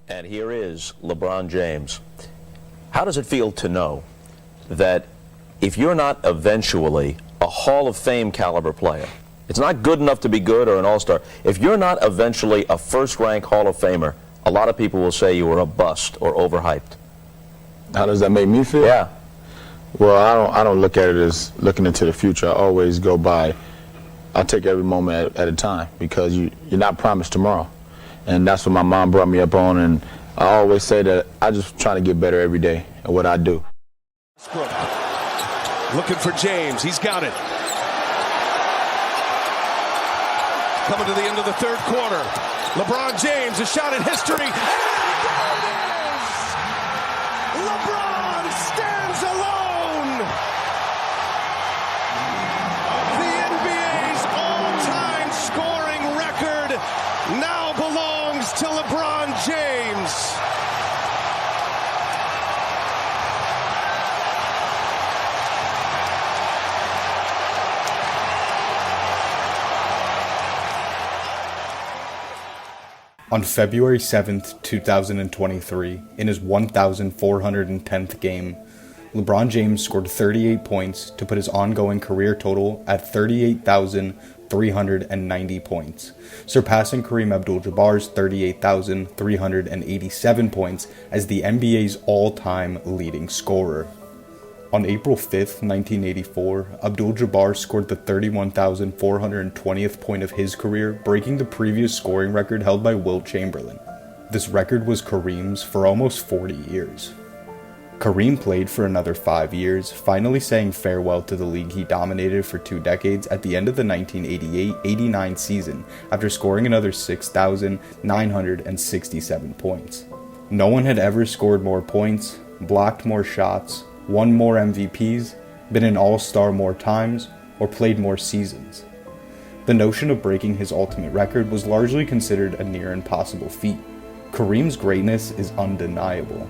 And here is LeBron James. How does it feel to know that if you're not eventually a Hall of Fame caliber player, it's not good enough to be good or an all-star. If you're not eventually a first-rank Hall of Famer, a lot of people will say you were a bust or overhyped. How does that make me feel? Yeah. Well, I don't look at it as looking into the future. I always go by, I take every moment at a time, because you're not promised tomorrow. And that's what my mom brought me up on, and I always say that I just try to get better every day at what I do. Looking for James, he's got it. Coming to the end of the third quarter. LeBron James, a shot at history. And there it is! LeBron stands alone! The NBA's all-time scoring record now belongs to LeBron James. On February 7th, 2023, in his 1,410th game, LeBron James scored 38 points to put his ongoing career total at 38,390 points, surpassing Kareem Abdul-Jabbar's 38,387 points as the NBA's all-time leading scorer. On April 5th, 1984, Abdul-Jabbar scored the 31,420th point of his career, breaking the previous scoring record held by Wilt Chamberlain. This record was Kareem's for almost 40 years. Kareem played for another 5 years, finally saying farewell to the league he dominated for 2 decades at the end of the 1988-89 season after scoring another 6,967 points. No one had ever scored more points, blocked more shots, won more MVPs, been an all-star more times, or played more seasons. The notion of breaking his ultimate record was largely considered a near impossible feat. Kareem's greatness is undeniable.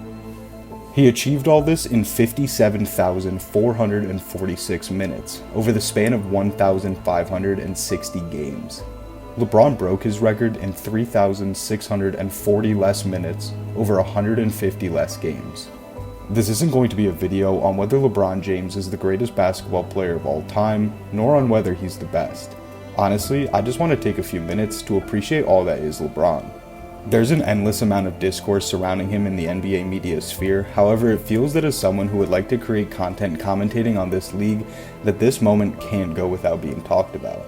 He achieved all this in 57,446 minutes, over the span of 1,560 games. LeBron broke his record in 3,640 less minutes, over 150 less games. This isn't going to be a video on whether LeBron James is the greatest basketball player of all time, nor on whether he's the best. Honestly, I just want to take a few minutes to appreciate all that is LeBron. There's an endless amount of discourse surrounding him in the NBA media sphere, however it feels that as someone who would like to create content commentating on this league, that this moment can't go without being talked about.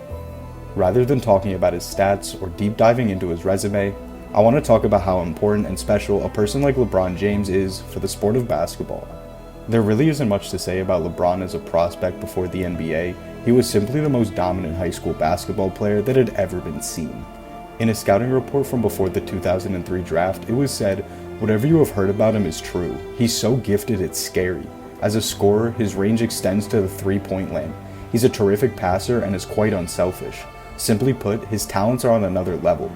Rather than talking about his stats or deep diving into his resume, I want to talk about how important and special a person like LeBron James is for the sport of basketball. There really isn't much to say about LeBron as a prospect before the NBA. He was simply the most dominant high school basketball player that had ever been seen. In a scouting report from before the 2003 draft, it was said, "Whatever you have heard about him is true. He's so gifted it's scary. As a scorer, his range extends to the three-point land. He's a terrific passer and is quite unselfish. Simply put, his talents are on another level.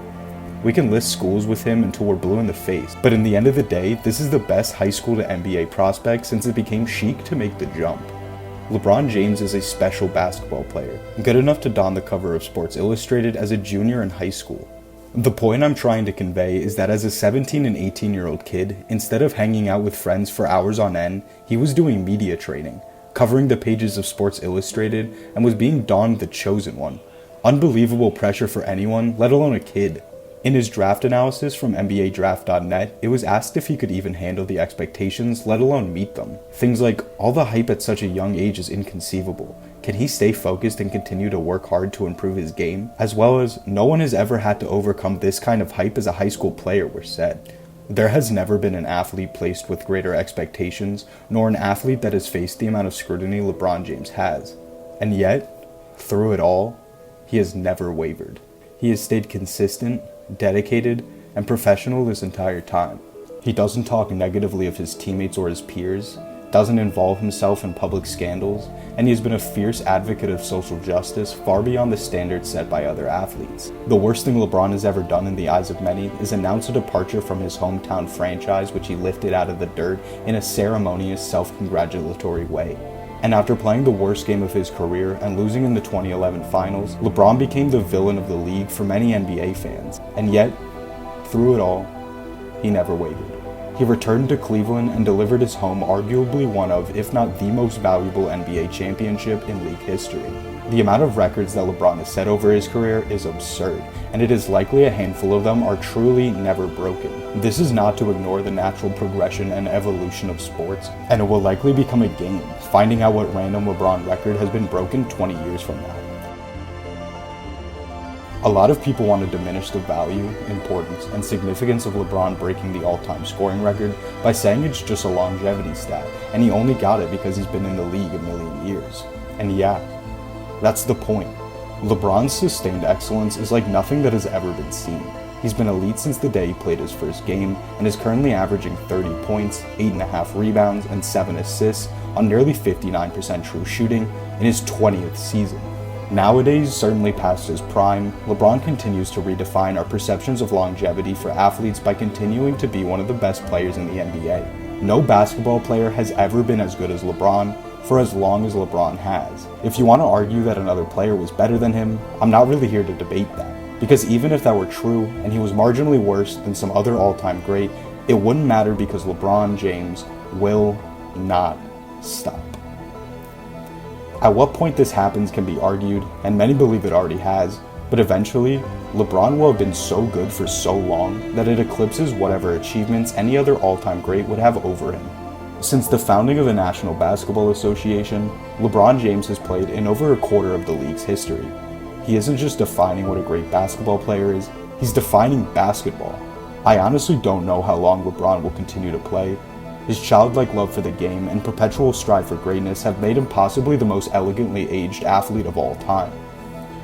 We can list schools with him until we're blue in the face, but in the end of the day, this is the best high school to NBA prospect since it became chic to make the jump." LeBron James is a special basketball player, good enough to don the cover of Sports Illustrated as a junior in high school. The point I'm trying to convey is that as a 17 and 18-year-old kid, instead of hanging out with friends for hours on end, he was doing media training, covering the pages of Sports Illustrated, and was being donned the chosen one. Unbelievable pressure for anyone, let alone a kid. In his draft analysis from NBADraft.net, it was asked if he could even handle the expectations, let alone meet them. Things like, all the hype at such a young age is inconceivable. Can he stay focused and continue to work hard to improve his game? As well as, no one has ever had to overcome this kind of hype as a high school player were said. There has never been an athlete placed with greater expectations, nor an athlete that has faced the amount of scrutiny LeBron James has. And yet, through it all, he has never wavered. He has stayed consistent, dedicated, and professional this entire time. He doesn't talk negatively of his teammates or his peers, doesn't involve himself in public scandals, and he has been a fierce advocate of social justice far beyond the standards set by other athletes. The worst thing LeBron has ever done in the eyes of many is announce a departure from his hometown franchise, which he lifted out of the dirt in a ceremonious, self-congratulatory way. And after playing the worst game of his career and losing in the 2011 finals, LeBron became the villain of the league for many NBA fans. And yet, through it all, he never wavered. He returned to Cleveland and delivered his home arguably one of, if not the most valuable NBA championship in league history. The amount of records that LeBron has set over his career is absurd, and it is likely a handful of them are truly never broken. This is not to ignore the natural progression and evolution of sports, and it will likely become a game, finding out what random LeBron record has been broken 20 years from now. A lot of people want to diminish the value, importance, and significance of LeBron breaking the all-time scoring record by saying it's just a longevity stat, and he only got it because he's been in the league a million years. And yeah, that's the point. LeBron's sustained excellence is like nothing that has ever been seen. He's been elite since the day he played his first game, and is currently averaging 30 points, 8.5 rebounds, and 7 assists on nearly 59% true shooting in his 20th season. Nowadays, certainly past his prime, LeBron continues to redefine our perceptions of longevity for athletes by continuing to be one of the best players in the NBA. No basketball player has ever been as good as LeBron for as long as LeBron has. If you want to argue that another player was better than him, I'm not really here to debate that. Because even if that were true, and he was marginally worse than some other all-time great, it wouldn't matter because LeBron James will not stop. At what point this happens can be argued, and many believe it already has, but eventually, LeBron will have been so good for so long that it eclipses whatever achievements any other all-time great would have over him. Since the founding of the National Basketball Association, LeBron James has played in over a quarter of the league's history. He isn't just defining what a great basketball player is, he's defining basketball. I honestly don't know how long LeBron will continue to play. His childlike love for the game and perpetual strive for greatness have made him possibly the most elegantly aged athlete of all time.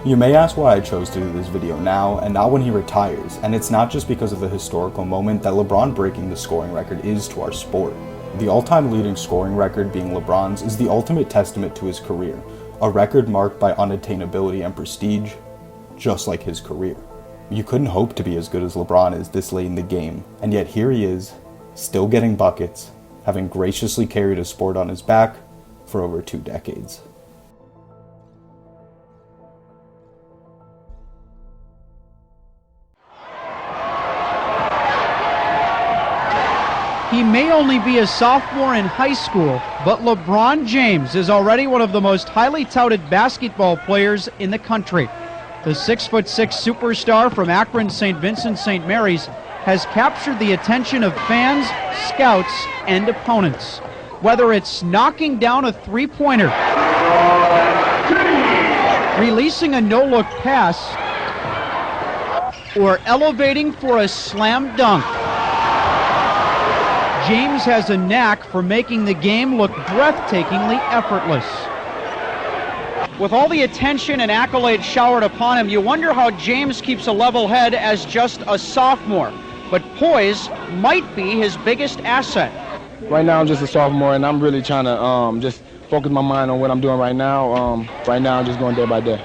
You may ask why I chose to do this video now and not when he retires, and it's not just because of the historical moment that LeBron breaking the scoring record is to our sport. The all-time leading scoring record being LeBron's is the ultimate testament to his career, a record marked by unattainability and prestige, just like his career. You couldn't hope to be as good as LeBron is this late in the game, and yet here he is, still getting buckets, having graciously carried a sport on his back for over 2 decades. He may only be a sophomore in high school, but LeBron James is already one of the most highly touted basketball players in the country. The 6'6" superstar from Akron St. Vincent St. Mary's has captured the attention of fans, scouts, and opponents. Whether it's knocking down a three-pointer, releasing a no-look pass, or elevating for a slam dunk, James has a knack for making the game look breathtakingly effortless. With all the attention and accolades showered upon him, you wonder how James keeps a level head as just a sophomore. But poise might be his biggest asset. Right now I'm just a sophomore, and I'm really trying to just focus my mind on what I'm doing right now. Right now I'm just going day by day.